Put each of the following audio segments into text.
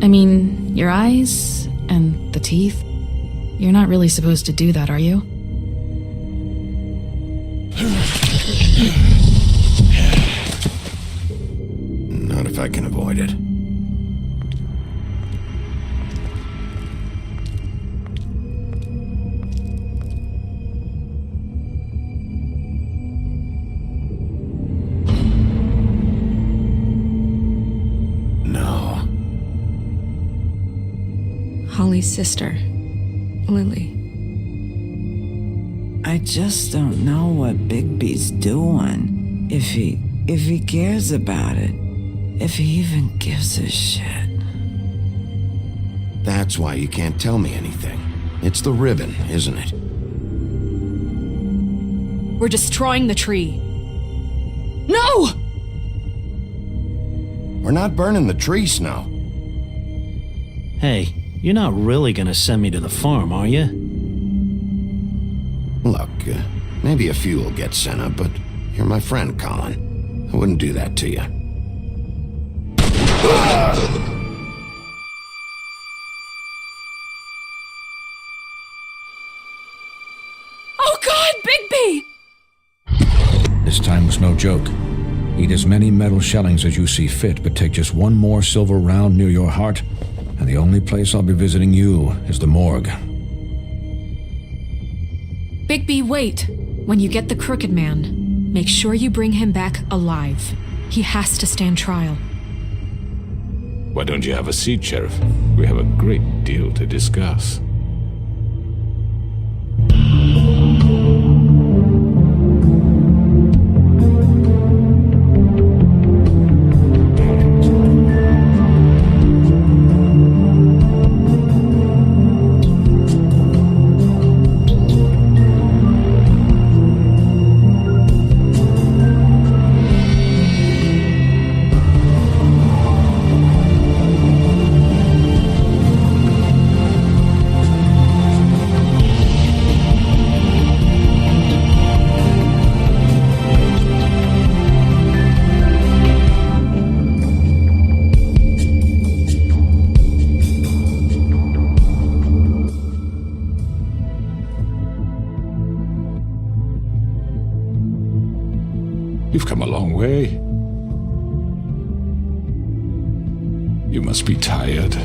I mean, your eyes and the teeth. You're not really supposed to do that, are you? Not if I can avoid it. Holly's sister, Lily. I just don't know what Bigby's doing. If he cares about it. If he even gives a shit. That's why you can't tell me anything. It's the ribbon, isn't it? We're destroying the tree. No! We're not burning the tree, Snow. Hey, you're not really gonna send me to the farm, are you? Look, maybe a few will get sent up, but you're my friend, Colin. I wouldn't do that to you. Oh God, Bigby! This time was no joke. Eat as many metal shellings as you see fit, but take just one more silver round near your heart, and the only place I'll be visiting you is the morgue. Bigby, wait. When you get the Crooked Man, make sure you bring him back alive. He has to stand trial. Why don't you have a seat, Sheriff? We have a great deal to discuss. You've come a long way. You must be tired.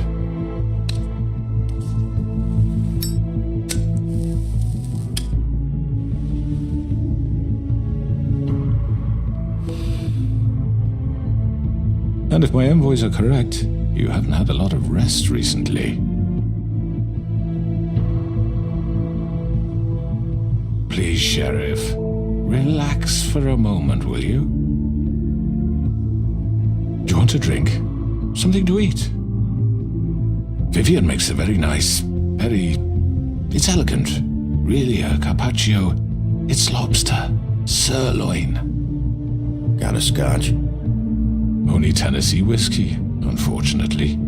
And if my envoys are correct, you haven't had a lot of rest recently. Please, Sheriff. Relax for a moment, will you? Do you want a drink? Something to eat? Vivian makes a very nice, it's elegant. Really a carpaccio. It's lobster. Sirloin. Got a scotch? Only Tennessee whiskey, unfortunately.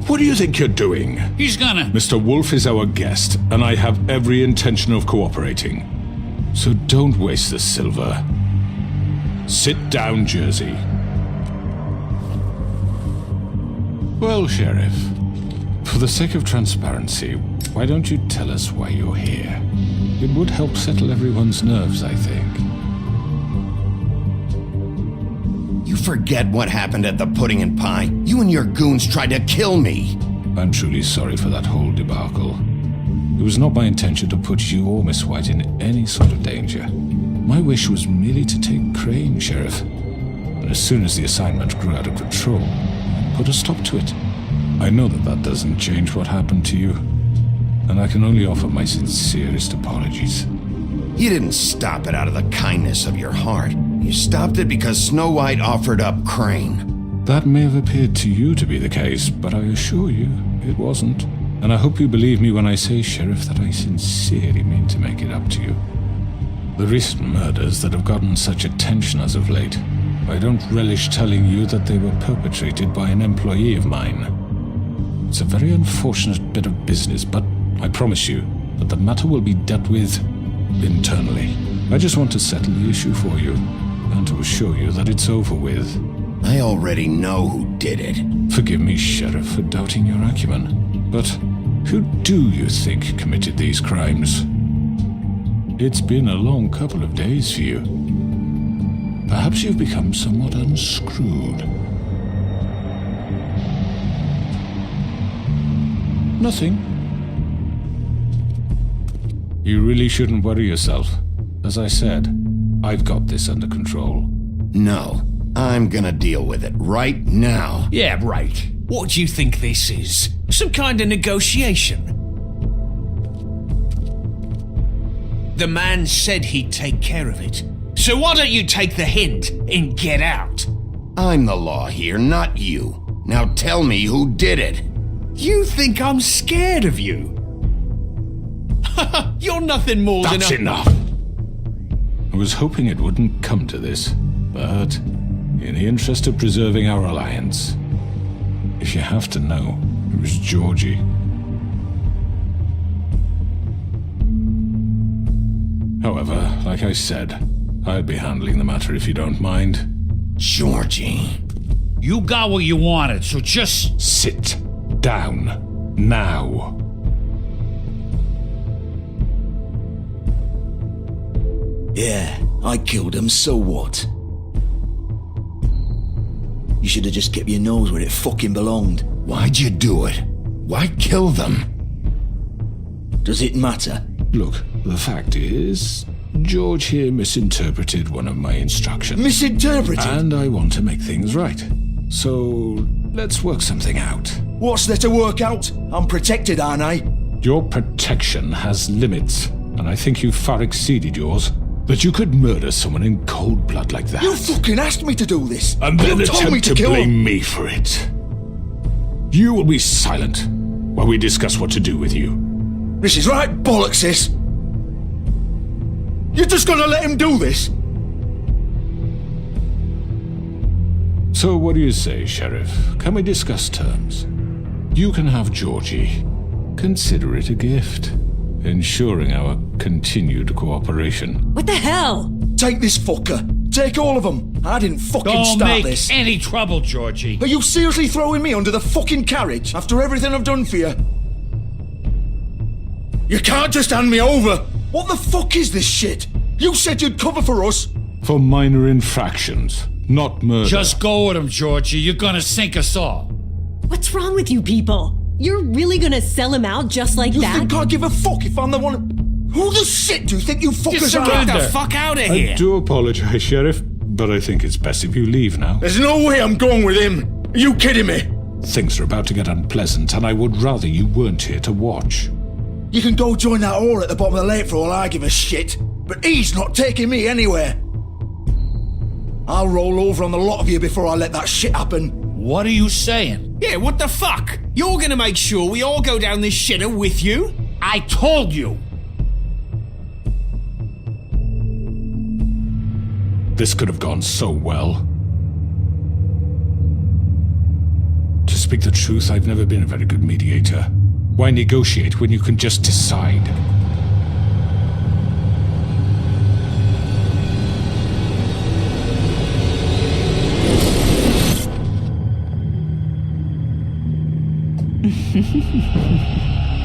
What do you think you're doing? He's gonna... Mr. Wolf is our guest, and I have every intention of cooperating. So don't waste the silver. Sit down, Jersey. Well, Sheriff, for the sake of transparency, why don't you tell us why you're here? It would help settle everyone's nerves, I think. You forget what happened at the Pudding and Pie. You and your goons tried to kill me. I'm truly sorry for that whole debacle. It was not my intention to put you or Miss White in any sort of danger. My wish was merely to take Crane, Sheriff. And as soon as the assignment grew out of control, I put a stop to it. I know that doesn't change what happened to you, and I can only offer my sincerest apologies. You didn't stop it out of the kindness of your heart. You stopped it because Snow White offered up Crane. That may have appeared to you to be the case, but I assure you, it wasn't. And I hope you believe me when I say, Sheriff, that I sincerely mean to make it up to you. The recent murders that have gotten such attention as of late, I don't relish telling you that they were perpetrated by an employee of mine. It's a very unfortunate bit of business, but I promise you that the matter will be dealt with internally. I just want to settle the issue for you, can to assure you that it's over with. I already know who did it. Forgive me, Sheriff, for doubting your acumen. But who do you think committed these crimes? It's been a long couple of days for you. Perhaps you've become somewhat unscrewed. Nothing. You really shouldn't worry yourself. As I said, I've got this under control. No, I'm gonna deal with it right now. Yeah, right. What do you think this is? Some kind of negotiation? The man said he'd take care of it. So why don't you take the hint and get out? I'm the law here, not you. Now tell me who did it. You think I'm scared of you? You're nothing more than That's enough! I was hoping it wouldn't come to this, but in the interest of preserving our alliance, if you have to know, it was Georgie. However, like I said, I'll be handling the matter if you don't mind. Georgie. You got what you wanted, so just... Sit down. Now. Yeah, I killed him, so what? You should have just kept your nose where it fucking belonged. Why'd you do it? Why kill them? Does it matter? Look, the fact is, George here misinterpreted one of my instructions. Misinterpreted? And I want to make things right. So, let's work something out. What's there to work out? I'm protected, aren't I? Your protection has limits, and I think you've far exceeded yours. That you could murder someone in cold blood like that. You fucking asked me to do this! And then you told me attempt to kill blame him. me for it. You will be silent while we discuss what to do with you. This is right bollocks, sis. You're just gonna let him do this? So what do you say, Sheriff? Can we discuss terms? You can have Georgie. Consider it a gift, ensuring our continued cooperation. What the hell? Take this fucker. Take all of them. I didn't fucking Don't start make this. any trouble, Georgie. Are you seriously throwing me under the fucking carriage after everything I've done for you? You can't just hand me over. What the fuck is this shit? You said you'd cover for us. For minor infractions, not murder. Just go with him, Georgie. You're gonna sink us all. What's wrong with you people? You're really gonna sell him out just like You that? think I give a fuck if I'm the one? Who the shit do you think you fuckers are? Get the fuck out of here! I do apologize, Sheriff, but I think it's best if you leave now. There's no way I'm going with him. Are you kidding me? Things are about to get unpleasant, and I would rather you weren't here to watch. You can go join that whore at the bottom of the lake for all I give a shit. But he's not taking me anywhere. I'll roll over on the lot of you before I let that shit happen. What are you saying? Yeah, what the fuck? You're gonna make sure we all go down this shitter with you? I told you. This could have gone so well. To speak the truth, I've never been a very good mediator. Why negotiate when you can just decide?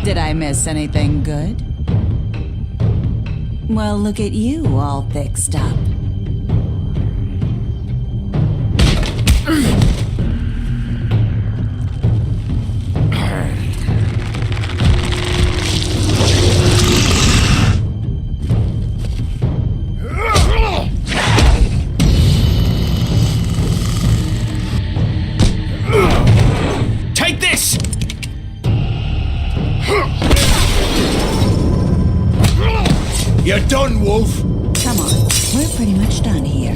Did I miss anything good? Well, look at you, all fixed up. Take this! You're done, Wolf. Come on, we're pretty much done here.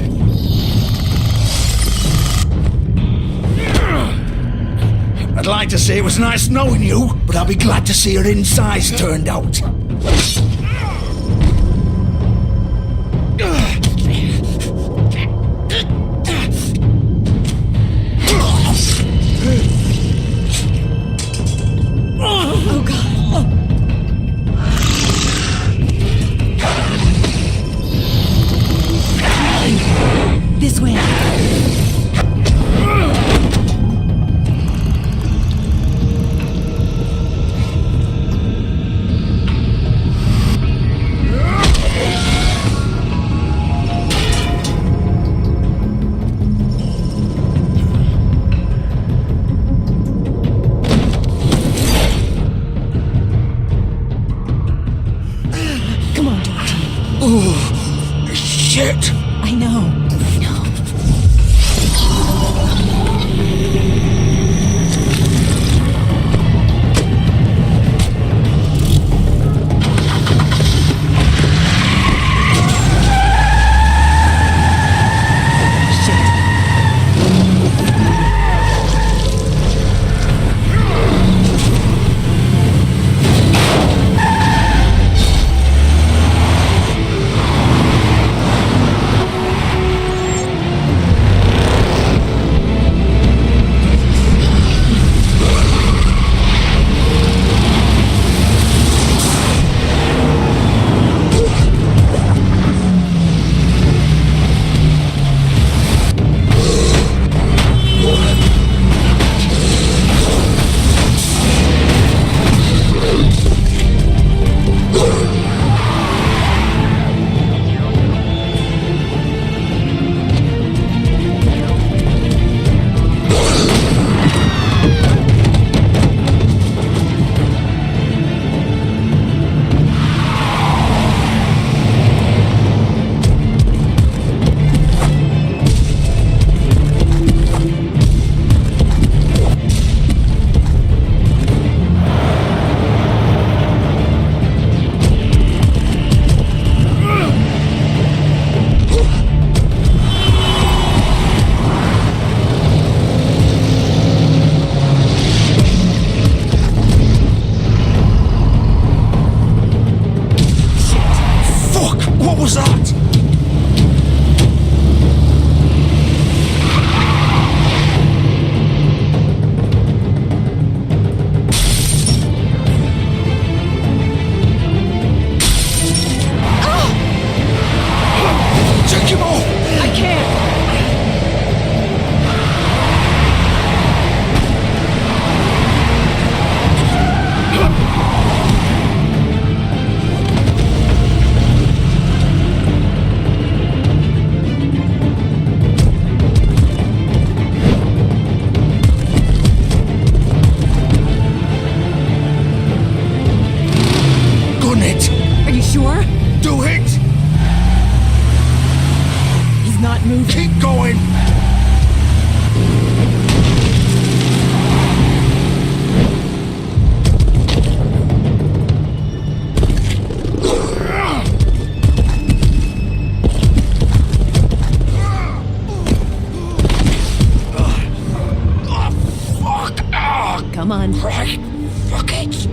I'd like to say it was nice knowing you, but I'll be glad to see your insides turned out. Oh god. Shit! I know. Come on. Right. Fuck it.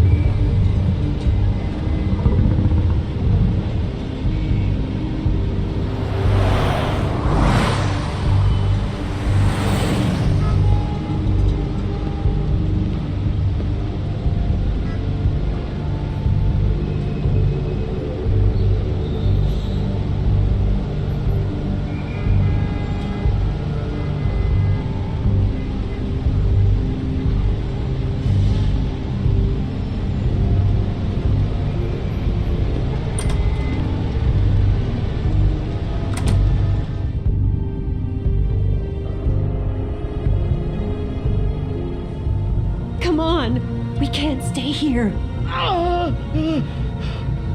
Come on. We can't stay here.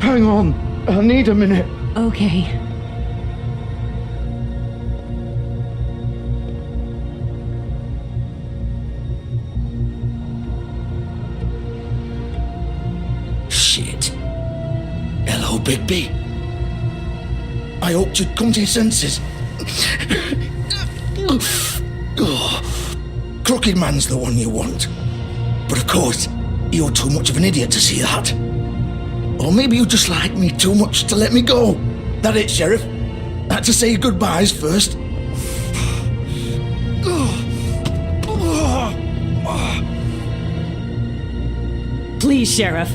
Hang on. I need a minute. Okay. Shit. Hello, Bigby. I hoped you'd come to your senses. Crooked Man's the one you want. But of course, you're too much of an idiot to see that. Or maybe you just like me too much to let me go. That it, Sheriff? I had to say goodbyes first. Please, Sheriff.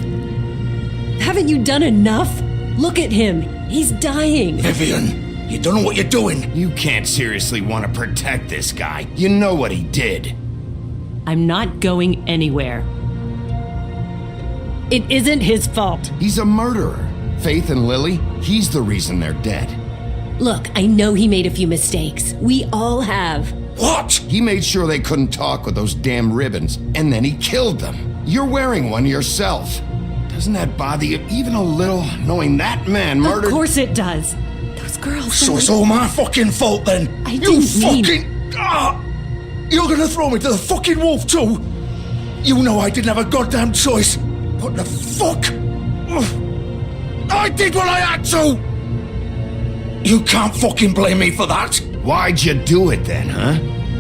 Haven't you done enough? Look at him. He's dying. Vivian, you don't know what you're doing. You can't seriously want to protect this guy. You know what he did. I'm not going anywhere. It isn't his fault. He's a murderer. Faith and Lily, he's the reason they're dead. Look, I know he made a few mistakes. We all have. What? He made sure they couldn't talk with those damn ribbons, and then he killed them. You're wearing one yourself. Doesn't that bother you even a little, knowing that man murdered— Of course it does. Those girl, So it's all my fucking fault then. I You didn't mean- fucking... You're gonna throw me to the fucking wolf too? You know I didn't have a goddamn choice. What the fuck? I did what I had to! You can't fucking blame me for that. Why'd you do it then, huh?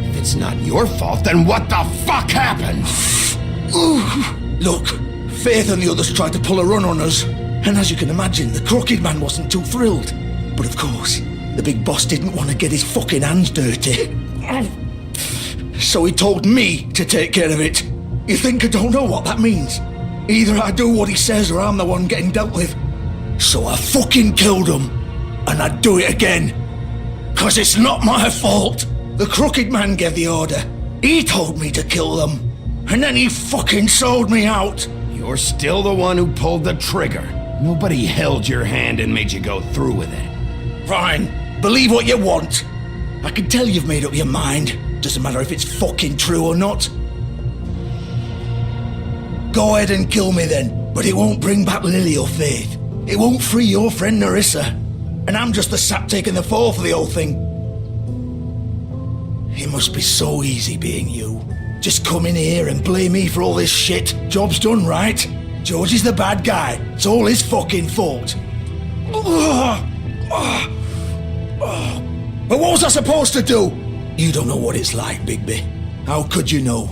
If it's not your fault, then what the fuck happened? Look, Faith and the others tried to pull a run on us. And as you can imagine, the Crooked Man wasn't too thrilled. But of course, the big boss didn't want to get his fucking hands dirty. So he told me to take care of it. You think I don't know what that means? Either I do what he says or I'm the one getting dealt with. So I fucking killed him. And I'd do it again. 'Cause it's not my fault. The Crooked Man gave the order. He told me to kill them. And then he fucking sold me out. You're still the one who pulled the trigger. Nobody held your hand and made you go through with it. Fine. Believe what you want. I can tell you've made up your mind. Doesn't matter if it's fucking true or not. Go ahead and kill me then. But it won't bring back Lily or Faith. It won't free your friend Nerissa. And I'm just the sap taking the fall for the whole thing. It must be so easy being you. Just come in here and blame me for all this shit. Job's done, right? George is the bad guy. It's all his fucking fault. But what was I supposed to do? You don't know what it's like, Bigby. How could you know?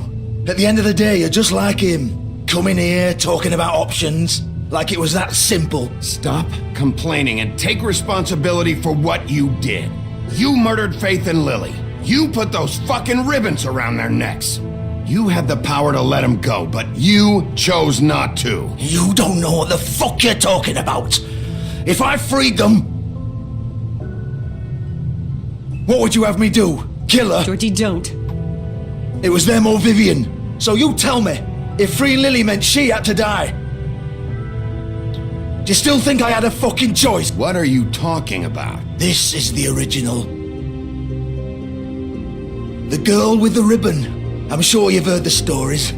At the end of the day, you're just like him. Coming here, talking about options. Like it was that simple. Stop complaining and take responsibility for what you did. You murdered Faith and Lily. You put those fucking ribbons around their necks. You had the power to let them go, but you chose not to. You don't know what the fuck you're talking about. If I freed them... What would you have me do? Kill her? Georgie, don't. It was them or Vivian. So you tell me, if freeing Lily meant she had to die, do you still think I had a fucking choice? What are you talking about? This is the original. The girl with the ribbon. I'm sure you've heard the stories.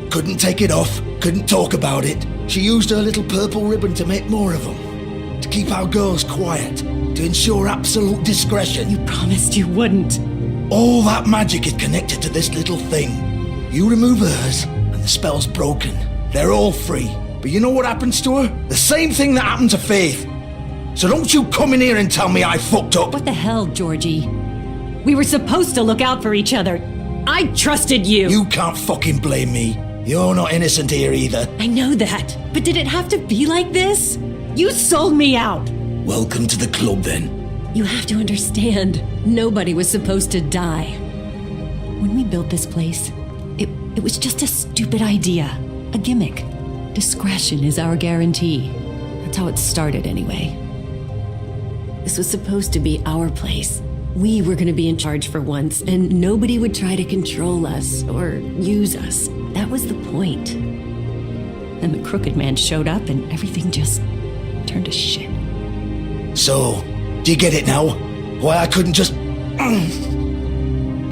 Couldn't take it off, couldn't talk about it. She used her little purple ribbon to make more of them. To keep our girls quiet. To ensure absolute discretion. You promised you wouldn't. All that magic is connected to this little thing. You remove hers, and the spell's broken. They're all free. But you know what happens to her? The same thing that happened to Faith. So don't you come in here and tell me I fucked up. What the hell, Georgie? We were supposed to look out for each other. I trusted you. You can't fucking blame me. You're not innocent here either. I know that. But did it have to be like this? You sold me out. Welcome to the club then. You have to understand, nobody was supposed to die. When we built this place, it was just a stupid idea. A gimmick. Discretion is our guarantee. That's how it started anyway. This was supposed to be our place. We were going to be in charge for once, and nobody would try to control us or use us. That was the point. Then the Crooked Man showed up, and everything just turned to shit. So, do you get it now? Why I couldn't just...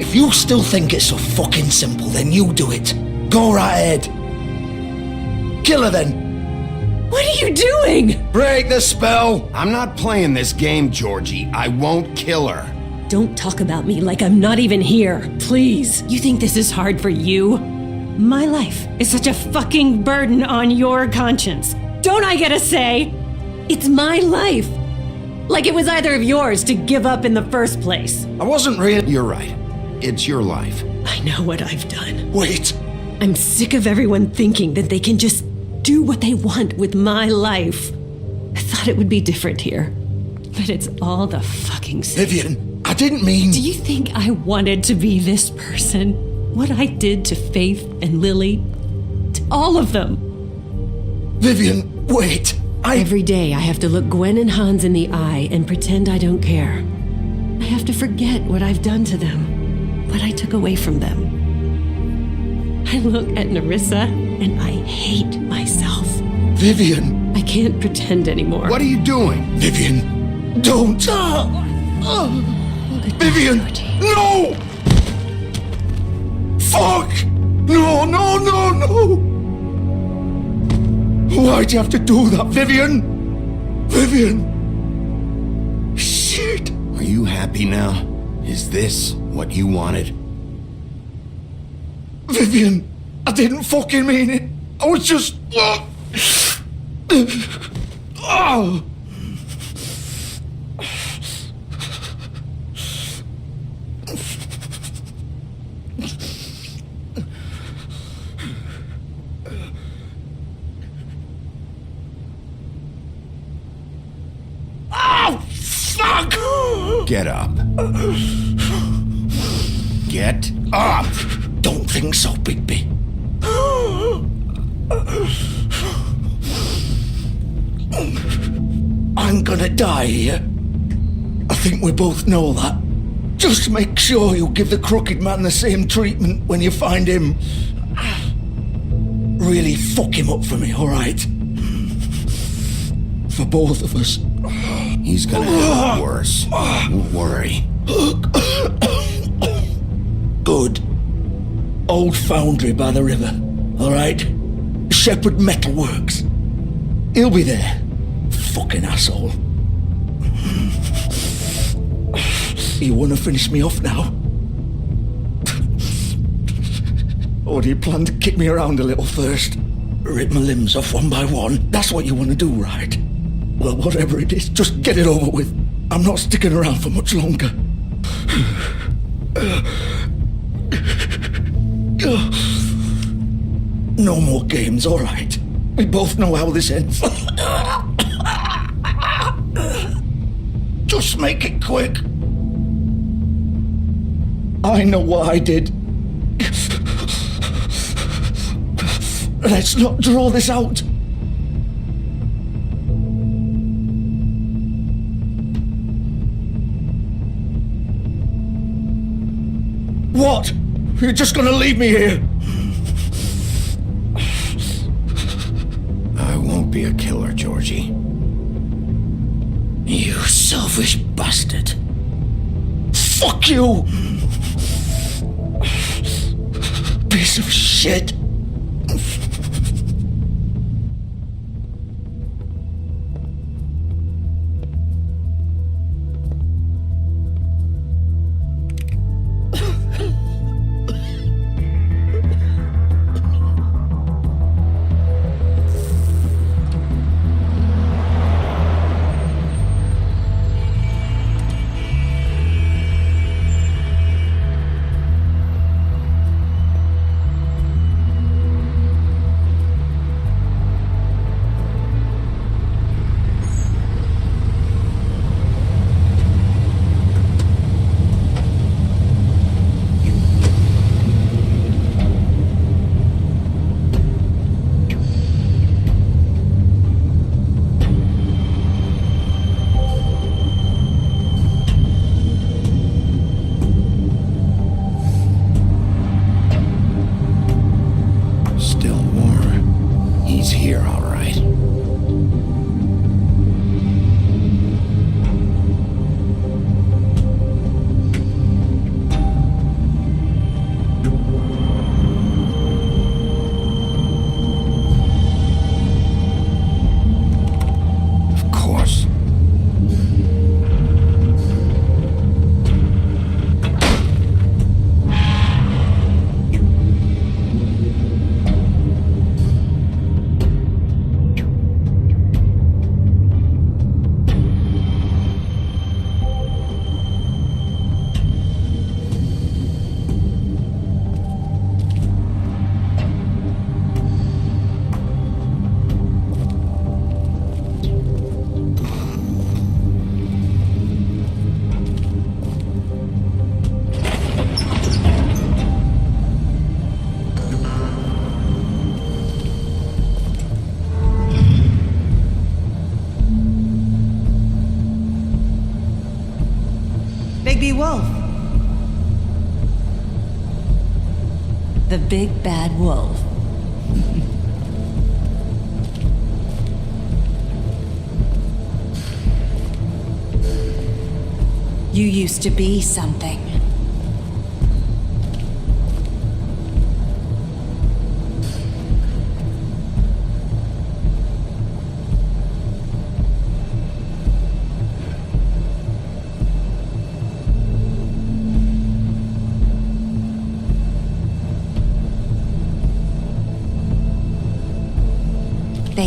If you still think it's so fucking simple, then you do it. Go right ahead. Kill her then. What are you doing? Break the spell. I'm not playing this game, Georgie. I won't kill her. Don't talk about me like I'm not even here, please. You think this is hard for you? My life is such a fucking burden on your conscience. Don't I get a say? It's my life. Like it was either of yours to give up in the first place. I wasn't really... You're right. It's your life. I know what I've done. Wait. I'm sick of everyone thinking that they can just do what they want with my life. I thought it would be different here. But it's all the fucking same. Vivian, I didn't mean... Do you think I wanted to be this person? What I did to Faith and Lily? To all of them? Vivian, wait. Every day I have to look Gwen and Hans in the eye and pretend I don't care. I have to forget what I've done to them. What I took away from them. I look at Nerissa and I hate myself. Vivian. I can't pretend anymore. What are you doing? Vivian, don't. Vivian, no! Fuck! No, no, no, no! Why'd you have to do that, Vivian? Vivian! Shit! Are you happy now? Is this what you wanted? Vivian, I didn't fucking mean it. I was just... Oh. Oh, fuck! Get up. Get up! Don't think so, Bigby. I'm gonna die here. I think we both know that. Just make sure you give the crooked man the same treatment when you find him. Really fuck him up for me, alright? For both of us. He's gonna have it worse. Don't worry. Good. Old foundry by the river, alright? Shepherd Metalworks. He'll be there. Fucking asshole. You wanna finish me off now? Or do you plan to kick me around a little first? Rip my limbs off one by one? That's what you wanna do, right? Well, whatever it is, just get it over with. I'm not sticking around for much longer. No more games, alright? We both know how this ends. Just make it quick. I know what I did. Let's not draw this out. What? You're just gonna leave me here? I won't be a killer, Georgie. You selfish bastard. Fuck you! Piece of shit. Bigby Wolf. The big bad wolf. You used to be something.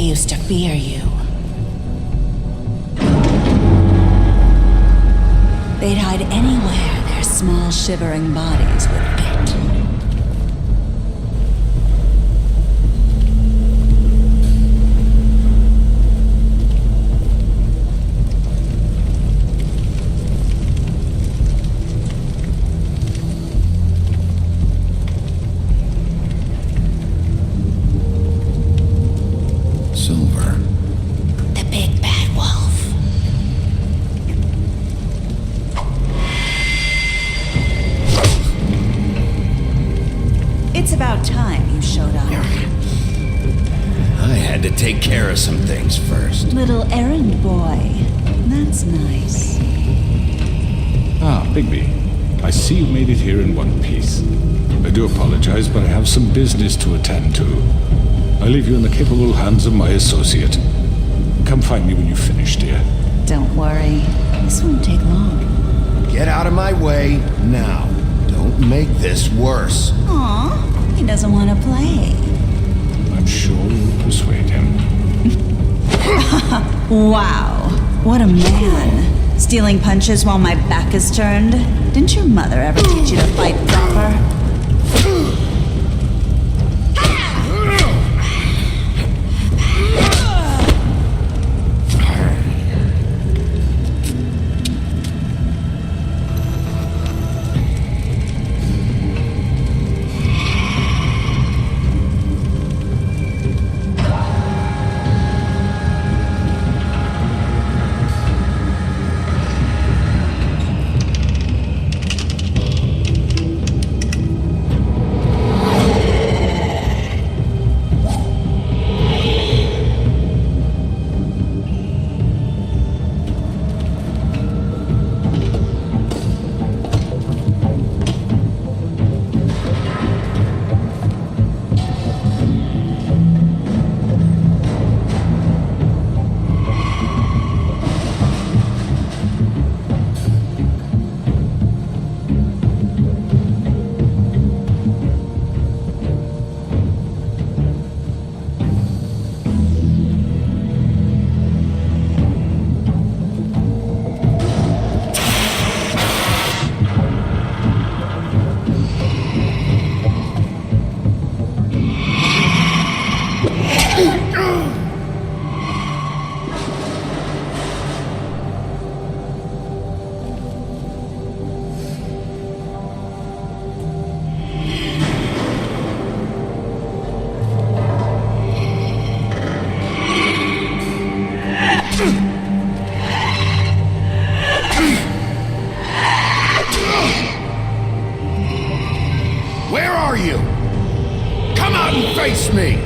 used to fear you. They'd hide anywhere their small, shivering bodies would fit. Silver. The big bad wolf. It's about time you showed up. I had to take care of some things first. Little errand boy. That's nice. Ah, Bigby. I see you made it here in one piece. I do apologize, but I have some business to attend to. I leave you in the capable hands of my associate. Come find me when you finish, dear. Don't worry. This won't take long. Get out of my way now. Don't make this worse. Aw, he doesn't want to play. I'm sure you'll persuade him. Wow, what a man. Stealing punches while my back is turned? Didn't your mother ever teach you to fight proper? Where are you? Come out and face me!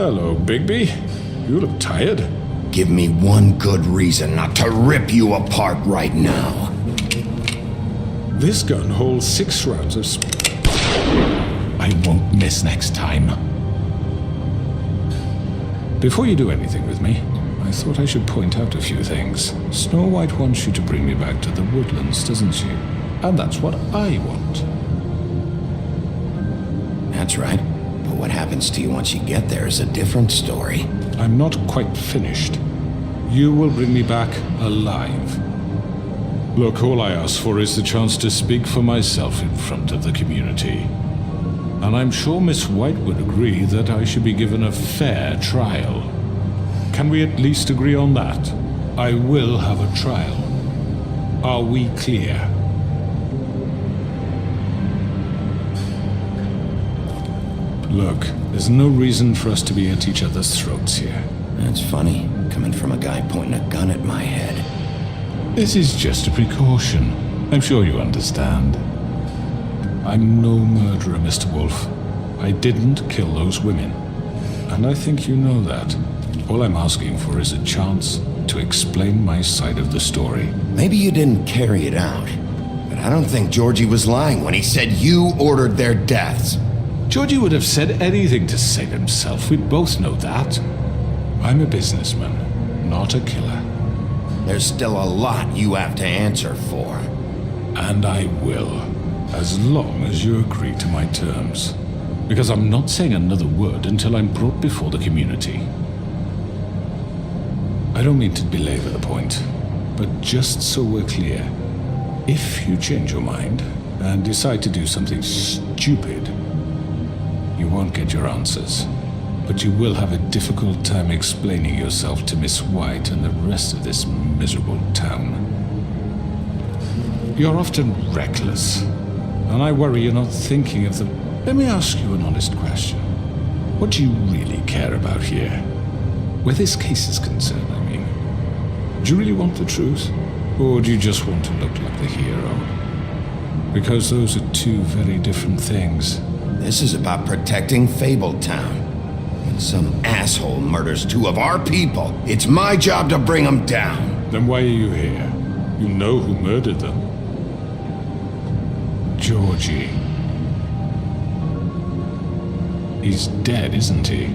Hello, Bigby. You look tired. Give me one good reason not to rip you apart right now. This gun holds 6 rounds of I won't miss next time. Before you do anything with me, I thought I should point out a few things. Snow White wants you to bring me back to the woodlands, doesn't she? And that's what I want. That's right. But what happens to you once you get there is a different story. I'm not quite finished. You will bring me back alive. Look, all I ask for is the chance to speak for myself in front of the community. And I'm sure Miss White would agree that I should be given a fair trial. Can we at least agree on that? I will have a trial. Are we clear? Look, there's no reason for us to be at each other's throats here. That's funny, coming from a guy pointing a gun at my head. This is just a precaution. I'm sure you understand. I'm no murderer, Mr. Wolf. I didn't kill those women. And I think you know that. All I'm asking for is a chance to explain my side of the story. Maybe you didn't carry it out, but I don't think Georgie was lying when he said you ordered their deaths. Georgie would have said anything to save himself. We both know that. I'm a businessman, not a killer. There's still a lot you have to answer for. And I will, as long as you agree to my terms. Because I'm not saying another word until I'm brought before the community. I don't mean to belabor the point, but just so we're clear, if you change your mind and decide to do something stupid, you won't get your answers. But you will have a difficult time explaining yourself to Miss White and the rest of this miserable town. You're often reckless, and I worry you're not thinking of the... Let me ask you an honest question. What do you really care about here? Where this case is concerned, I mean. Do you really want the truth? Or do you just want to look like the hero? Because those are two very different things. This is about protecting Fabletown. When some asshole murders 2 of our people, it's my job to bring them down. Then why are you here? You know who murdered them. Georgie. He's dead, isn't he?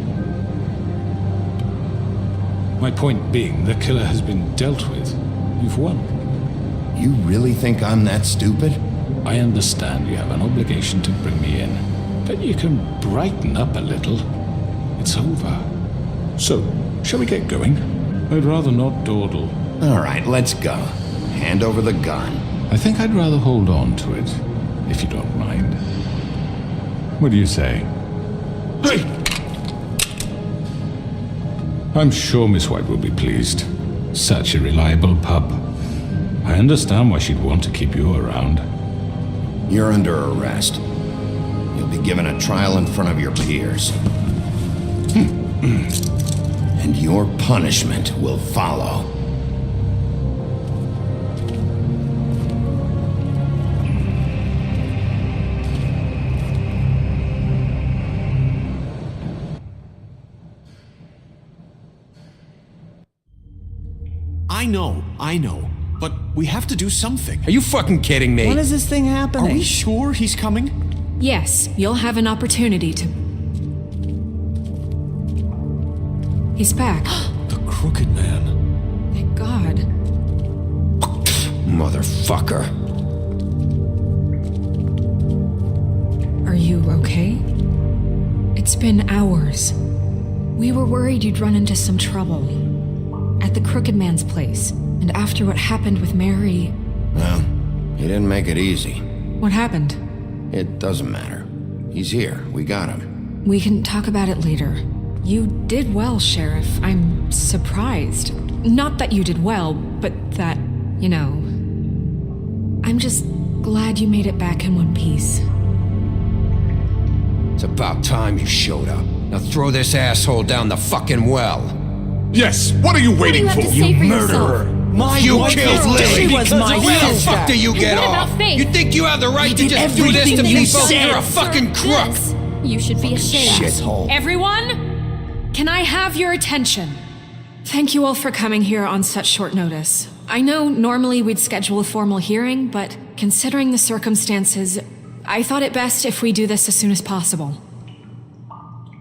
My point being, the killer has been dealt with. You've won. You really think I'm that stupid? I understand you have an obligation to bring me in, but you can brighten up a little. It's over. So, shall we get going? I'd rather not dawdle. All right, let's go. Hand over the gun. I think I'd rather hold on to it, if you don't mind. What do you say? Hey! I'm sure Miss White will be pleased. Such a reliable pup. I understand why she'd want to keep you around. You're under arrest. You'll be given a trial in front of your peers. And your punishment will follow. I know. But we have to do something. Are you fucking kidding me? When is this thing happening? Are we sure he's coming? Yes, you'll have an opportunity to... He's back. The Crooked Man. Thank God. Motherfucker. Are you okay? It's been hours. We were worried you'd run into some trouble. At the Crooked Man's place. And after what happened with Mary... Well, he didn't make it easy. What happened? It doesn't matter. He's here. We got him. We can talk about it later. You did well, Sheriff. I'm surprised. Not that you did well, but that, you know... I'm just glad you made it back in one piece. It's about time you showed up. Now throw this asshole down the fucking well. Yes, what are you waiting for? You murderer! You killed Lily! She was my Where the sister. fuck do you get off? You think you have the right to just do this to people? You're a fucking crook! You should be ashamed. Shithole. Everyone, Can I have your attention? Thank you all for coming here on such short notice. I know normally we'd schedule a formal hearing, but considering the circumstances, I thought it best if we do this as soon as possible.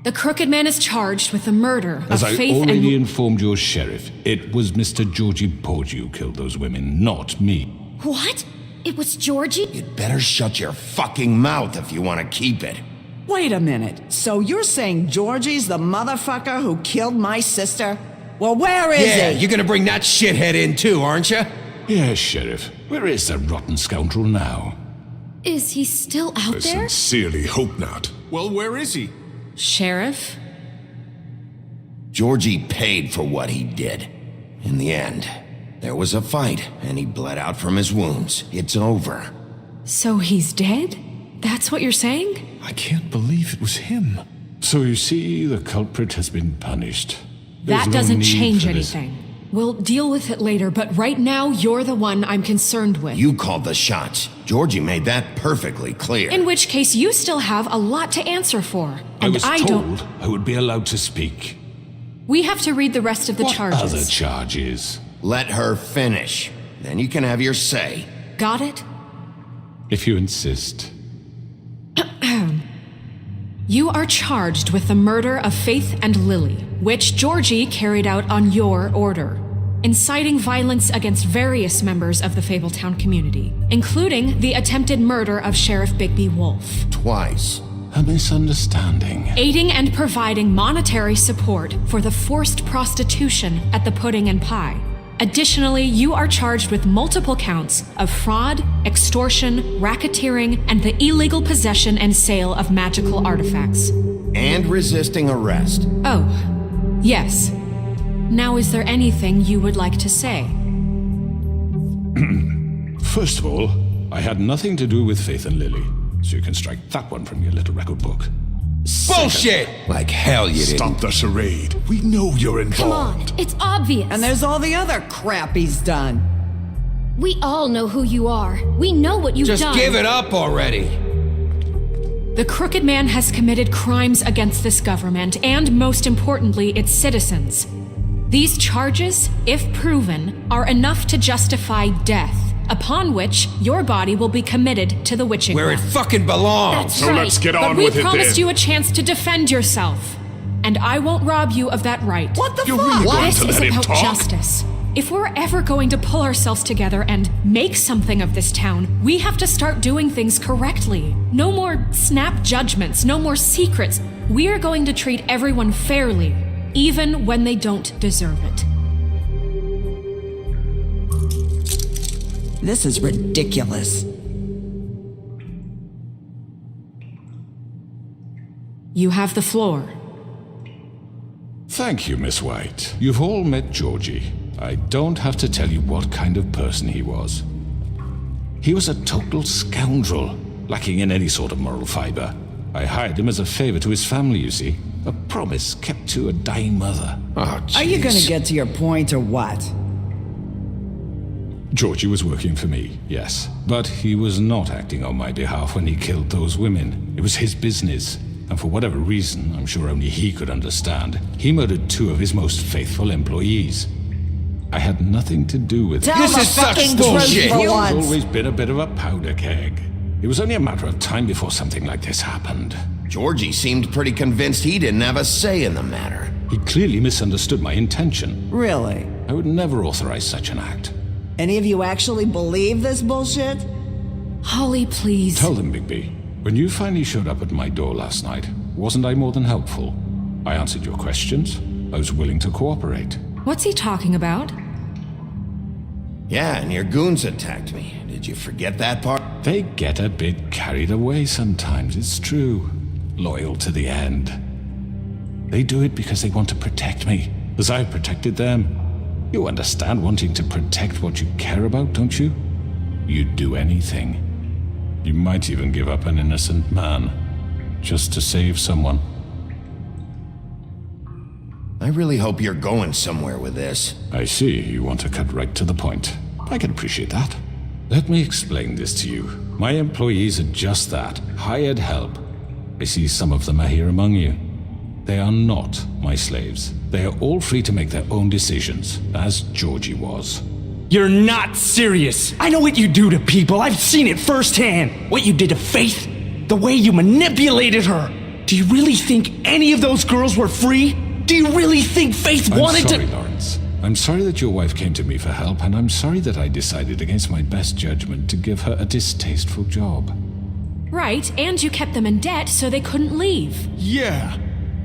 The Crooked Man is charged with the murder As of I Faith already and... informed your sheriff, it was Mr. Georgie Porgy who killed those women, not me. What? It was Georgie? You'd better shut your fucking mouth if you want to keep it. Wait a minute. So you're saying Georgie's the motherfucker who killed my sister? Well, where is Yeah, he? you're gonna bring that shithead in too, aren't you? Yes, Sheriff. Where is the rotten scoundrel now? Is he still out I there? sincerely hope not. Well, where is he? Sheriff? Georgie paid for what he did. In the end, there was a fight, and he bled out from his wounds. It's over. So he's dead? That's what you're saying? I can't believe it was him. So you see, the culprit has been punished. There's That no doesn't need change for this. anything. We'll deal with it later, but right now, you're the one I'm concerned with. You called the shots. Georgie made that perfectly clear. In which case, you still have a lot to answer for. I And was I told don't... I would be allowed to speak. We have to read the rest of the What charges. other charges? Let her finish. Then you can have your say. Got it? If you insist. You are charged with the murder of Faith and Lily, which Georgie carried out on your order, inciting violence against various members of the Fabletown community, including the attempted murder of Sheriff Bigby Wolf. Twice. A misunderstanding. Aiding and providing monetary support for the forced prostitution at the Pudding and Pie. Additionally, you are charged with multiple counts of fraud, extortion, racketeering, and the illegal possession and sale of magical artifacts. And resisting arrest. Oh, yes. Now, is there anything you would like to say? First of all, I had nothing to do with Faith and Lily, so you can strike that one from your little record book. Bullshit! Like hell you didn't. Stop the charade. We know you're Come involved. on, it's obvious. And there's all the other crap he's done. We all know who you are. We know what you've Just done. give it up already. The Crooked Man has committed crimes against this government and, most importantly, its citizens. These charges, if proven, are enough to justify death, upon which your body will be committed to the witching Where it well. fucking belongs. So let's get But on we with it promised then. you a chance to defend yourself, and I won't rob you of that right. What the You're fuck? really going This to is let him about talk? justice. If we're ever going to pull ourselves together and make something of this town, we have to start doing things correctly. No more snap judgments, no more secrets. We are going to treat everyone fairly, even when they don't deserve it. This is ridiculous. You have the floor. Thank you, Miss White. You've all met Georgie. I don't have to tell you what kind of person he was. He was a total scoundrel, lacking in any sort of moral fiber. I hired him as a favor to his family, you see. A promise kept to a dying mother. Oh, jeez. Are you gonna get to your point or what? Georgie was working for me, yes. But he was not acting on my behalf when he killed those women. It was his business. And for whatever reason, I'm sure only he could understand, he murdered 2 of his most faithful employees. I had nothing to do with it. Tell This the is such fucking bullshit. truth for He's once. always been a bit of a powder keg. It was only a matter of time before something like this happened. Georgie seemed pretty convinced he didn't have a say in the matter. He clearly misunderstood my intention. Really? I would never authorize such an act. Any of you actually believe this bullshit? Holly, please. Tell them, Bigby. When you finally showed up at my door last night, wasn't I more than helpful? I answered your questions. I was willing to cooperate. What's he talking about? Yeah, and your goons attacked me. Did you forget that part? They get a bit carried away sometimes, it's true. Loyal to the end. They do it because they want to protect me, as I've protected them. You understand wanting to protect what you care about, don't you? You'd do anything. You might even give up an innocent man, just to save someone. I really hope you're going somewhere with this. I see you want to cut right to the point. I can appreciate that. Let me explain this to you. My employees are just that, hired help. I see some of them are here among you. They are not my slaves. They are all free to make their own decisions, as Georgie was. You're not serious. I know what you do to people. I've seen it firsthand. What you did to Faith, the way you manipulated her. Do you really think any of those girls were free? Do you really think Faith wanted to— I'm sorry, Lawrence. I'm sorry that your wife came to me for help, and I'm sorry that I decided against my best judgment to give her a distasteful job. Right, and you kept them in debt so they couldn't leave. Yeah,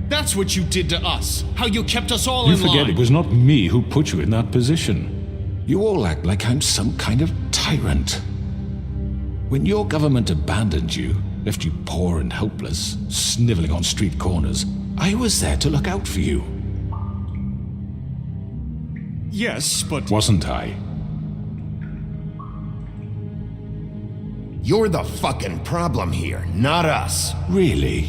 that's what you did to us. How you kept us all You in line. forget it was not me who put you in that position. You all act like I'm some kind of tyrant. When your government abandoned you, left you poor and helpless, sniveling on street corners, I was there to look out for you. Yes, but... Wasn't I? You're the fucking problem here, not us. Really?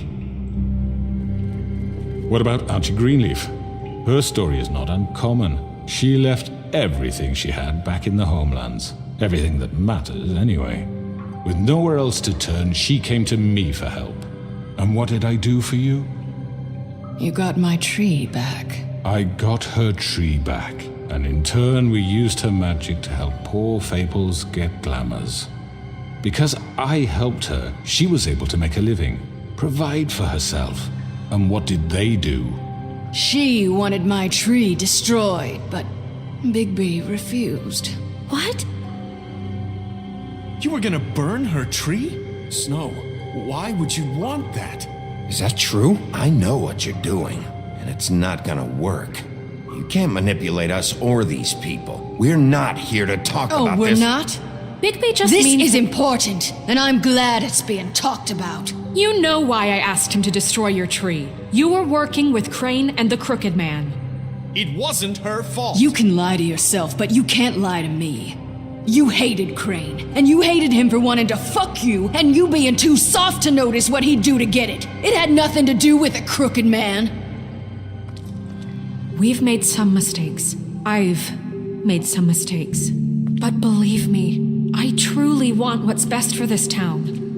What about Auntie Greenleaf? Her story is not uncommon. She left everything she had back in the homelands. Everything that matters, anyway. With nowhere else to turn, she came to me for help. And what did I do for you? You got my tree back. I got her tree back, and in turn we used her magic to help poor fables get glamours. Because I helped her, she was able to make a living, provide for herself. And what did they do? She wanted my tree destroyed, but Bigby refused. What? You were gonna burn her tree? Snow, why would you want that? Is that true? I know what you're doing, and it's not gonna work. You can't manipulate us or these people. We're not here to talk about this. Oh, we're not? Bigby just This means— is important, and I'm glad it's being talked about. You know why I asked him to destroy your tree. You were working with Crane and the Crooked Man. It wasn't her fault. You can lie to yourself, but you can't lie to me. You hated Crane, and you hated him for wanting to fuck you, and you being too soft to notice what he'd do to get it. It had nothing to do with the Crooked Man. We've made some mistakes. I've made some mistakes. But believe me, I truly want what's best for this town.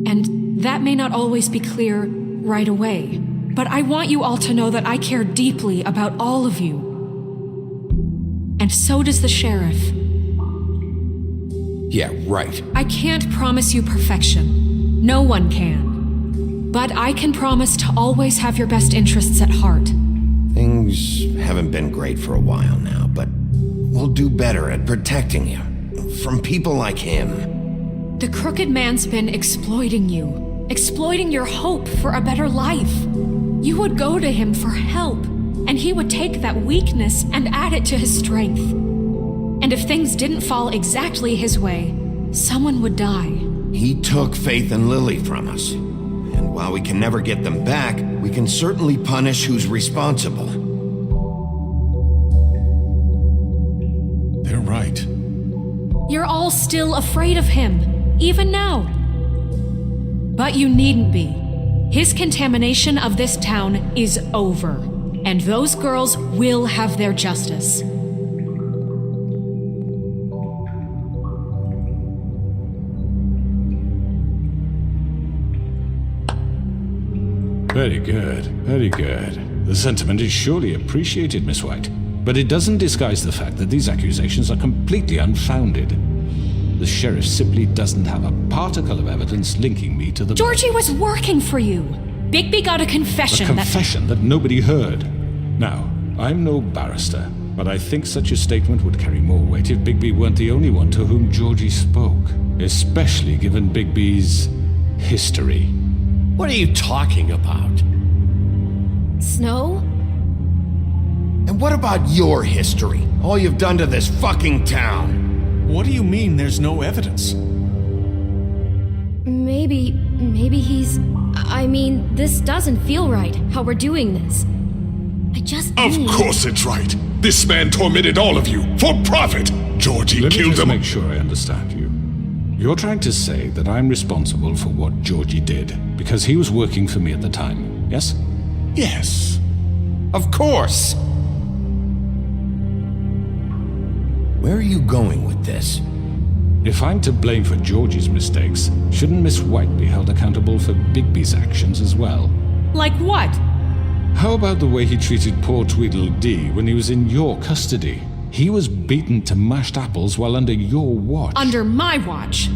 And that may not always be clear right away, but I want you all to know that I care deeply about all of you. And so does the sheriff. Yeah, right. I can't promise you perfection. No one can. But I can promise to always have your best interests at heart. Things haven't been great for a while now, but we'll do better at protecting you from people like him. The Crooked Man's been exploiting you, exploiting your hope for a better life. You would go to him for help, and he would take that weakness and add it to his strength. And if things didn't fall exactly his way, someone would die. He took Faith and Lily from us. And while we can never get them back, we can certainly punish who's responsible. They're right. You're all still afraid of him, even now. But you needn't be. His contamination of this town is over, and those girls will have their justice. Very good, very good. The sentiment is surely appreciated, Miss White. But it doesn't disguise the fact that these accusations are completely unfounded. The sheriff simply doesn't have a particle of evidence linking me to the... Georgie was working for you. Bigby got a confession. A confession that nobody heard. Now, I'm no barrister, but I think such a statement would carry more weight if Bigby weren't the only one to whom Georgie spoke. Especially given Bigby's history. What are you talking about? Snow? And what about your history? All you've done to this fucking town? What do you mean there's no evidence? Maybe he's... I mean, this doesn't feel right, how we're doing this. I just Of course it's right. This man tormented all of you, for profit. Georgie Let me killed just them. make sure I understand you. You're trying to say that I'm responsible for what Georgie did, because he was working for me at the time, yes? Yes. Of course! Where are you going with this? If I'm to blame for Georgie's mistakes, shouldn't Miss White be held accountable for Bigby's actions as well? Like what? How about the way he treated poor Tweedledee when he was in your custody? He was beaten to mashed apples while under your watch. Under my watch.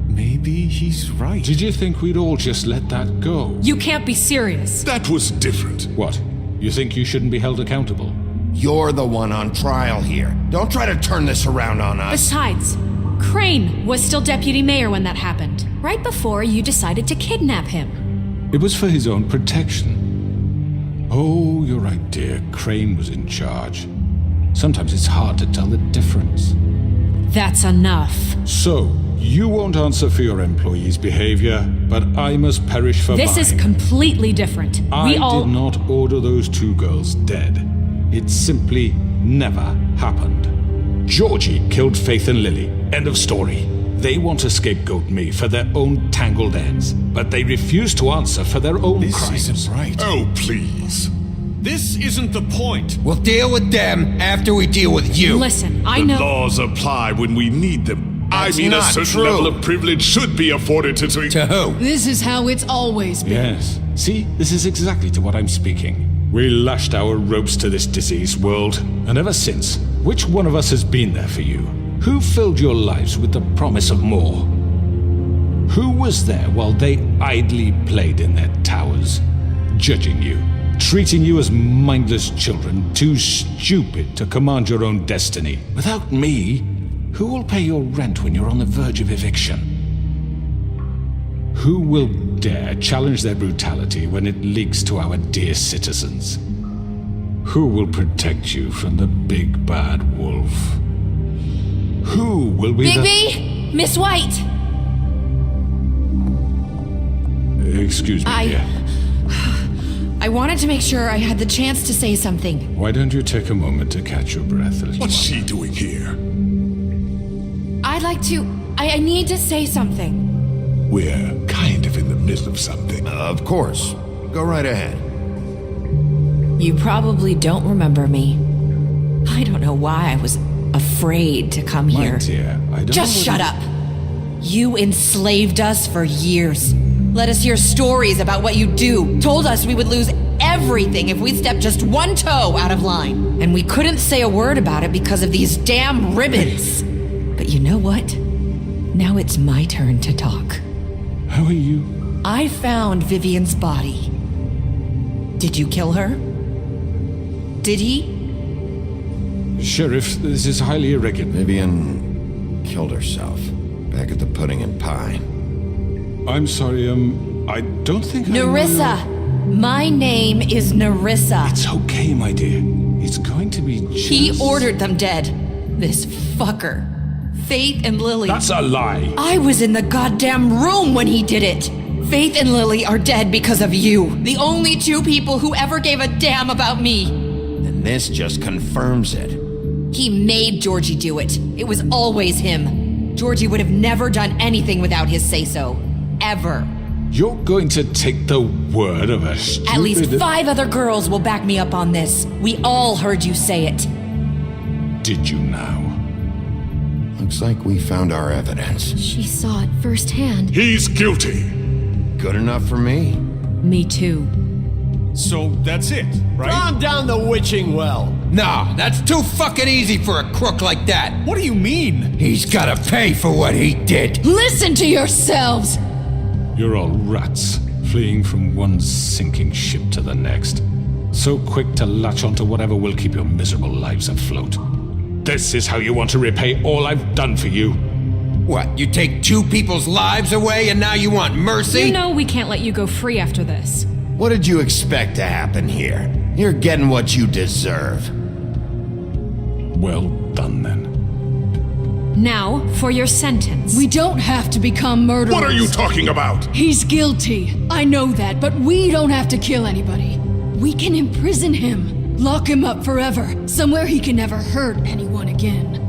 Maybe he's right. Did you think we'd all just let that go? You can't be serious. That was different. What? You think you shouldn't be held accountable? You're the one on trial here. Don't try to turn this around on us. Besides, Crane was still deputy mayor when that happened, right before you decided to kidnap him. It was for his own protection. Oh, you're right, dear. Crane was in charge. Sometimes it's hard to tell the difference. That's enough. So, you won't answer for your employees' behavior, but I must perish for This is mine. completely different. I did not order those 2 girls dead. It simply never happened. Georgie killed Faith and Lily. End of story. They want to scapegoat me for their own tangled ends, but they refuse to answer for their own crimes. This isn't right. Oh, please. This isn't the point. We'll deal with them after we deal with you. Listen, I The know. laws apply when we need them. That's I mean, a not certain true. level of privilege should be afforded to... To who? This is how it's always been. Yes. See, this is exactly to what I'm speaking. We lashed our ropes to this diseased world, and ever since, which one of us has been there for you? Who filled your lives with the promise of more? Who was there while they idly played in their towers, judging you, treating you as mindless children, too stupid to command your own destiny? Without me, who will pay your rent when you're on the verge of eviction? Who will dare challenge their brutality when it leaks to our dear citizens? Who will protect you from the big bad wolf? Who will be Bigby! Miss White! Excuse me, dear. I wanted to make sure I had the chance to say something. Why don't you take a moment to catch your breath a little What's while? she doing here? I'd like to. I need to say something. We're kind of in the middle of something. Of course. Go right ahead. You probably don't remember me. I don't know why I was afraid to come My here. dear, I don't Just know shut up. You enslaved us for years. Let us hear stories about what you do. Told us we would lose everything if we stepped just one toe out of line. And we couldn't say a word about it because of these damn ribbons. But you know what? Now it's my turn to talk. How are you? I found Vivian's body. Did you kill her? Did he? Sheriff, this is highly irregular. Vivian killed herself back at the Pudding and Pie. I'm sorry, I don't think Nerissa! My name is Nerissa. It's okay, my dear. It's going to be just... He ordered them dead. This fucker. Faith and Lily. That's a lie. I was in the goddamn room when he did it. Faith and Lily are dead because of you. The only 2 people who ever gave a damn about me. And this just confirms it. He made Georgie do it. It was always him. Georgie would have never done anything without his say-so. Ever. You're going to take the word of a stupid... At least 5 other girls will back me up on this. We all heard you say it. Did you now? Looks like we found our evidence. She saw it firsthand. He's guilty. Good enough for me. Me too. So that's it, right? Calm down the witching well. Nah, that's too fucking easy for a crook like that. What do you mean? He's gotta pay for what he did. Listen to yourselves! You're all rats, fleeing from one sinking ship to the next. So quick to latch onto whatever will keep your miserable lives afloat. This is how you want to repay all I've done for you. What, you take 2 people's lives away and now you want mercy? You know we can't let you go free after this. What did you expect to happen here? You're getting what you deserve. Well done, then. Now, for your sentence. We don't have to become murderers. What are you talking about? He's guilty. I know that, but we don't have to kill anybody. We can imprison him. Lock him up forever. Somewhere he can never hurt anyone again.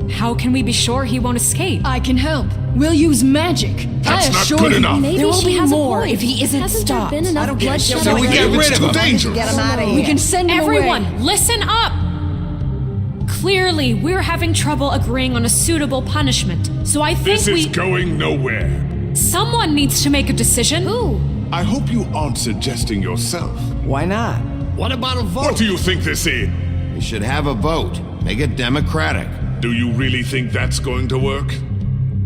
How can we be sure he won't escape? I can help. We'll use magic. That's I not assure good you. enough. There will she be has a more point. if he isn't Hasn't stopped. there been enough bloodshed So we already? get rid of him. Dangerous. Get him out of here. We can send him Everyone, away. listen up! Clearly, we're having trouble agreeing on a suitable punishment, so I think This is going nowhere. someone needs to make a decision. Who? I hope you aren't suggesting yourself. Why not? What about a vote? What do you think this is? We should have a vote. Make it democratic. Do you really think that's going to work?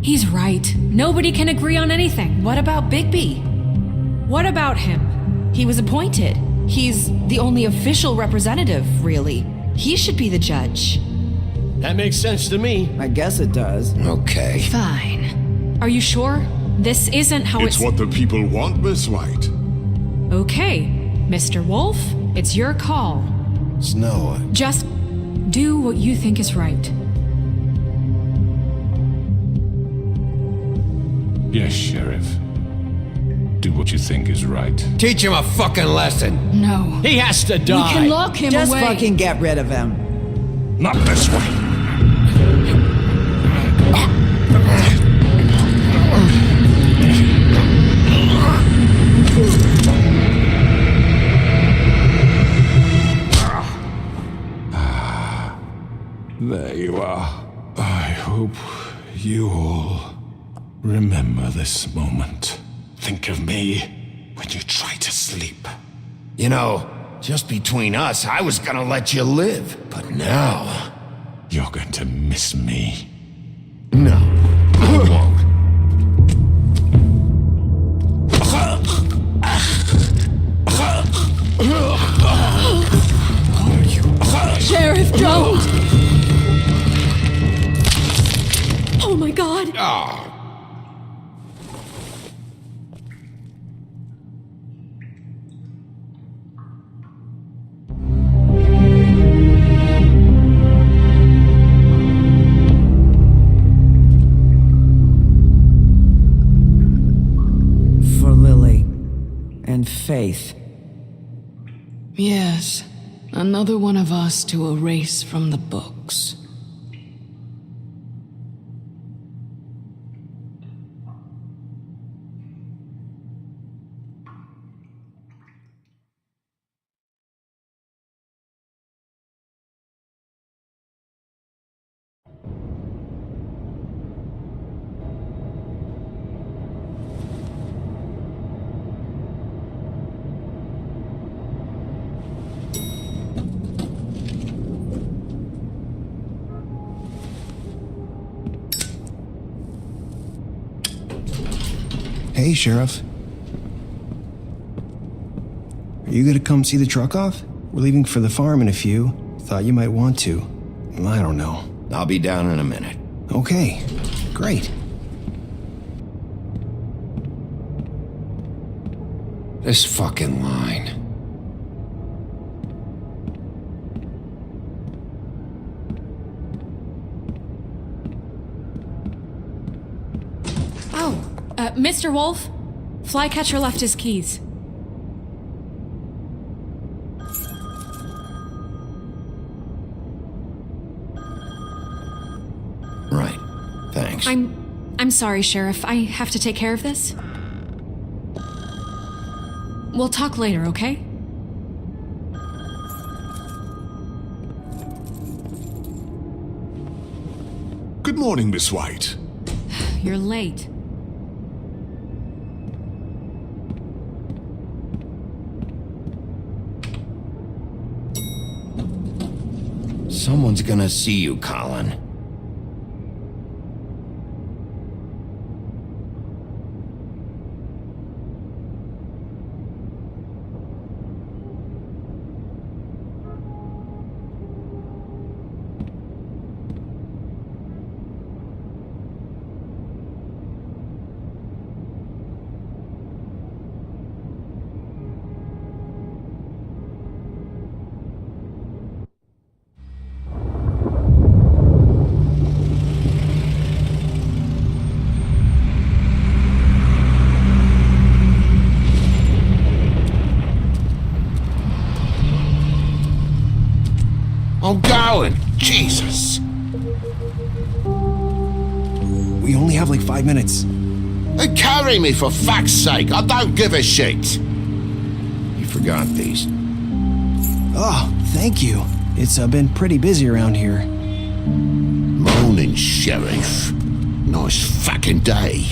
He's right. Nobody can agree on anything. What about Bigby? What about him? He was appointed. He's the only official representative, really. He should be the judge. That makes sense to me. I guess it does. Okay. Fine. Are you sure? This isn't how It's what the people want, Miss White. Okay, Mr. Wolf, it's your call. Snow. Just do what you think is right. Yes, Sheriff. Do what you think is right. Teach him a fucking lesson. No. He has to die. We can lock him Just away. fucking get rid of him. Not this way. There you are. I hope you all remember this moment. Think of me when you try to sleep. You know, just between us, I was gonna let you live. But now... You're going to miss me. No, I won't. Sheriff, don't! Oh my god! For Lily and Faith. Yes, another one of us to erase from the books. Hey, Sheriff. Are you gonna come see the truck off? We're leaving for the farm in a few. Thought you might want to. I don't know. I'll be down in a minute. Okay, great. This fucking line. Oh, Mr. Wolf, Flycatcher left his keys. Right. Thanks. I'm sorry, Sheriff. I have to take care of this. We'll talk later, okay? Good morning, Miss White. You're late. Someone's gonna see you, Colin. I'm going! Jesus! We only have like 5 minutes. Carry me, for fuck's sake! I don't give a shit! You forgot these. Oh, thank you. It's been pretty busy around here. Morning, Sheriff. Nice fucking day.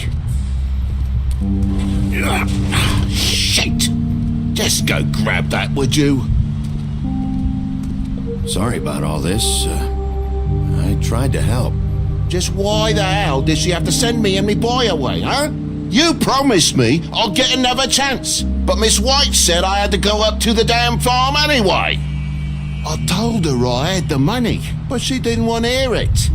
shit! Just go grab that, would you? Sorry about all this. I tried to help. Just why the hell did she have to send me and me boy away, huh? You promised me I'll get another chance, but Miss White said I had to go up to the damn farm anyway. I told her I had the money, but she didn't want to hear it.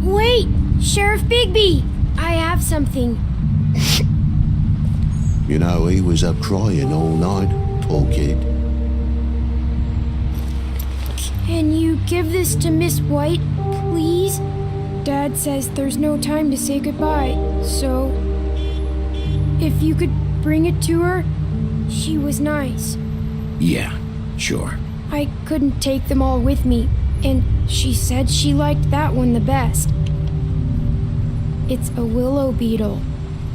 Wait, Sheriff Bigby! I have something. You know, he was up crying all night, poor kid. Can you give this to Miss White, please? Dad says there's no time to say goodbye, so if you could bring it to her, she was nice. Yeah, sure. I couldn't take them all with me, and she said she liked that one the best. It's a willow beetle.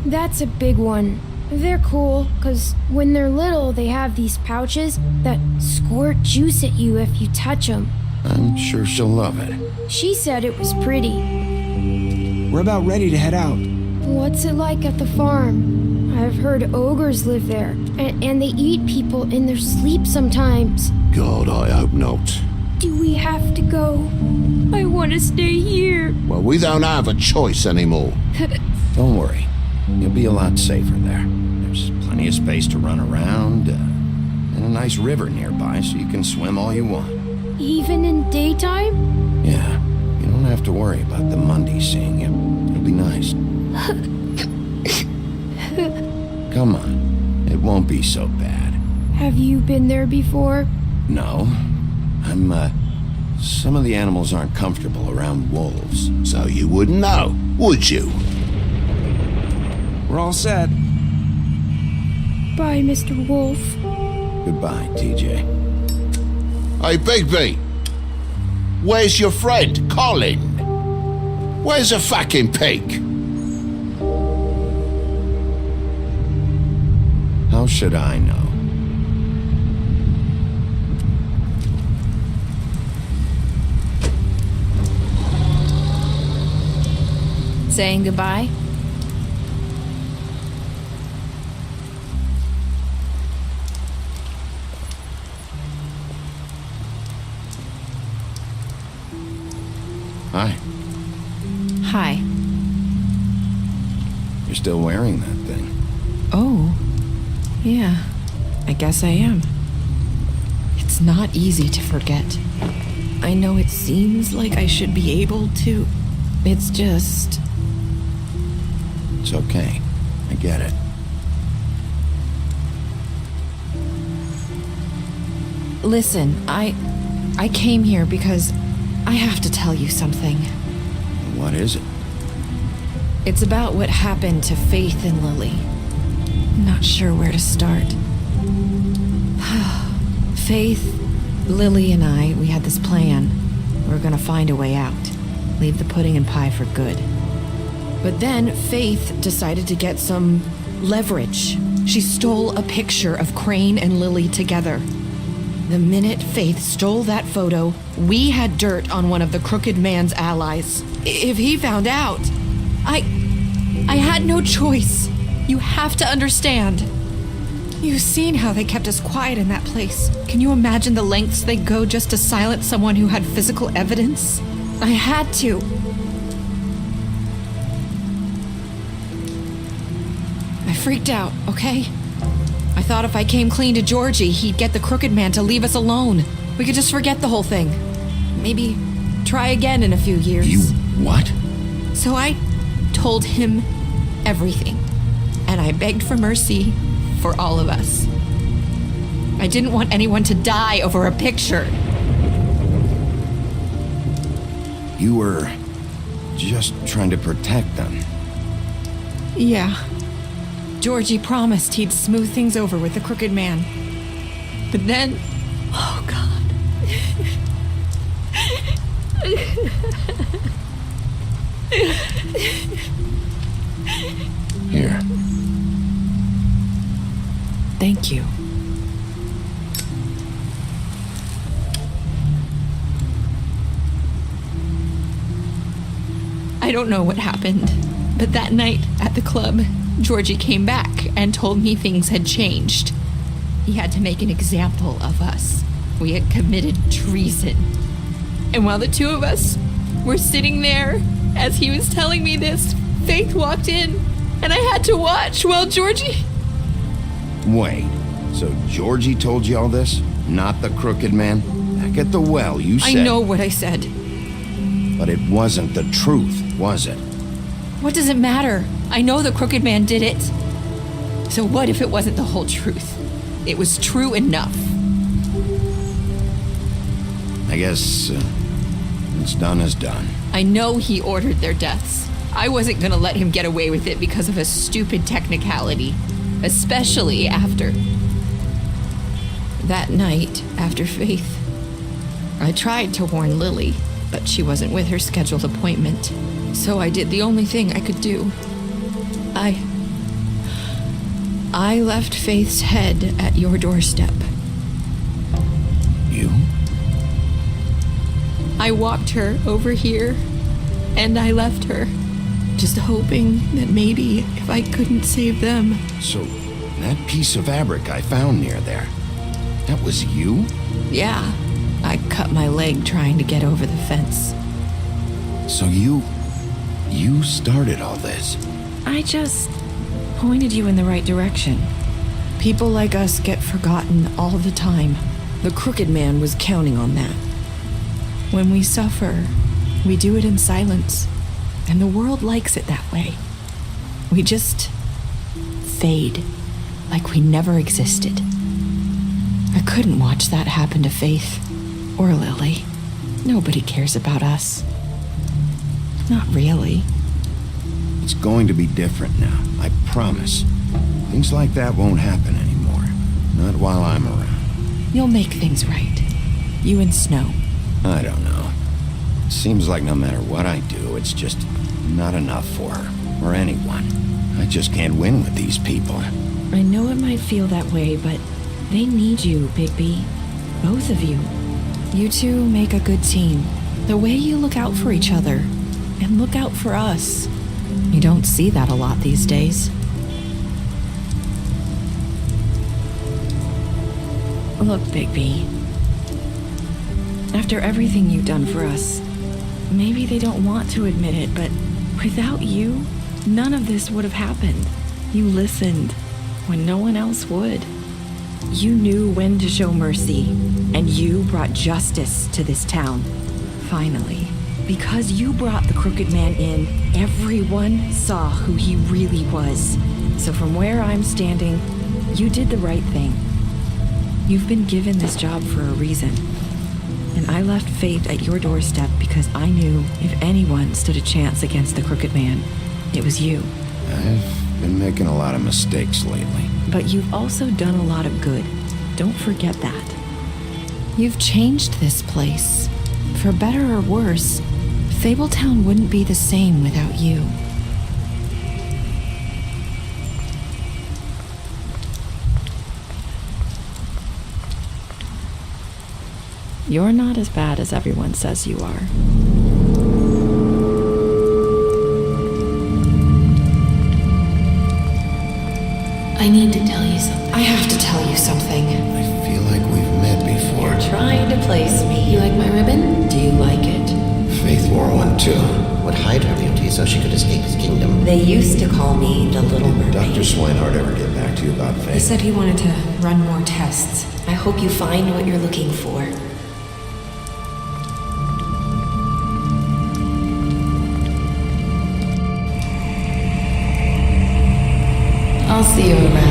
That's a big one. They're cool, 'cause when they're little, they have these pouches that squirt juice at you if you touch them. I'm sure she'll love it. She said it was pretty. We're about ready to head out. What's it like at the farm? I've heard ogres live there, and they eat people in their sleep sometimes. God, I hope not. Do we have to go? I want to stay here. Well, we don't have a choice anymore. Don't worry. You'll be a lot safer there. There's plenty of space to run around, and a nice river nearby so you can swim all you want. Even in daytime? Yeah, you don't have to worry about the Monday seeing you. It'll be nice. Come on, it won't be so bad. Have you been there before? No. Some of the animals aren't comfortable around wolves. So you wouldn't know, would you? We're all set. Bye, Mr. Wolf. Goodbye, TJ. Hey, Bigby! Where's your friend, Colin? Where's the fucking pig? How should I know? Saying goodbye? Hi. Hi. You're still wearing that thing. Oh, yeah, I guess I am. It's not easy to forget. I know it seems like I should be able to. It's just... It's okay. I get it. Listen, I came here because I have to tell you something. What is it? It's about what happened to Faith and Lily. Not sure where to start. Faith, Lily, and I, we had this plan. We were gonna find a way out. Leave the pudding and pie for good. But then Faith decided to get some leverage. She stole a picture of Crane and Lily together. The minute Faith stole that photo, we had dirt on one of the crooked man's allies. If he found out, I had no choice. You have to understand. You've seen how they kept us quiet in that place. Can you imagine the lengths they go just to silence someone who had physical evidence? I had to. I freaked out, okay? I thought if I came clean to Georgie, he'd get the crooked man to leave us alone. We could just forget the whole thing. Maybe try again in a few years. You what? So I told him everything. And I begged for mercy for all of us. I didn't want anyone to die over a picture. You were just trying to protect them. Yeah. Georgie promised he'd smooth things over with the crooked man. But then... Oh, God. Here. Thank you. I don't know what happened, but that night at the club, Georgie came back and told me things had changed. He had to make an example of us. We had committed treason. And while the two of us were sitting there, as he was telling me this, Faith walked in, and I had to watch while Georgie... Wait, so Georgie told you all this? Not the crooked man? Back at the well, you said... I know what I said. But it wasn't the truth, was it? What does it matter? I know the crooked man did it. So what if it wasn't the whole truth? It was true enough. I guess what's done is done. I know he ordered their deaths. I wasn't gonna let him get away with it because of a stupid technicality. Especially after... that night, after Faith. I tried to warn Lily, but she wasn't with her scheduled appointment. So I did the only thing I could do. I left Faith's head at your doorstep. You? I walked her over here, and I left her, just hoping that maybe if I couldn't save them. So, that piece of fabric I found near there, that was you? Yeah, I cut my leg trying to get over the fence. So you started all this? I just pointed you in the right direction. People like us get forgotten all the time. The crooked man was counting on that. When we suffer, we do it in silence, and the world likes it that way. We just fade, like we never existed. I couldn't watch that happen to Faith or Lily. Nobody cares about us. Not really. It's going to be different now, I promise. Things like that won't happen anymore. Not while I'm around. You'll make things right. You and Snow. I don't know. It seems like no matter what I do, it's just not enough for her, or anyone. I just can't win with these people. I know it might feel that way, but they need you, Bigby. Both of you. You two make a good team. The way you look out for each other, and look out for us. You don't see that a lot these days. Look, Bigby. After everything you've done for us, maybe they don't want to admit it, but without you, none of this would have happened. You listened when no one else would. You knew when to show mercy, and you brought justice to this town. Finally. Because you brought the crooked man in, everyone saw who he really was. So from where I'm standing, you did the right thing. You've been given this job for a reason. And I left Faith at your doorstep because I knew if anyone stood a chance against the crooked man, it was you. I've been making a lot of mistakes lately. But you've also done a lot of good. Don't forget that. You've changed this place. For better or worse, Fabletown wouldn't be the same without you. You're not as bad as everyone says you are. I need to tell you something. I have to tell you something. I feel like we've met before. You're trying to place me. You like my ribbon? Do you like it? Faith wore one too. Would hide her beauty so she could escape his kingdom. They used to call me the Little Mermaid. Dr. Swinehart ever get back to you about Faith? He said he wanted to run more tests. I hope you find what you're looking for. I'll see you around.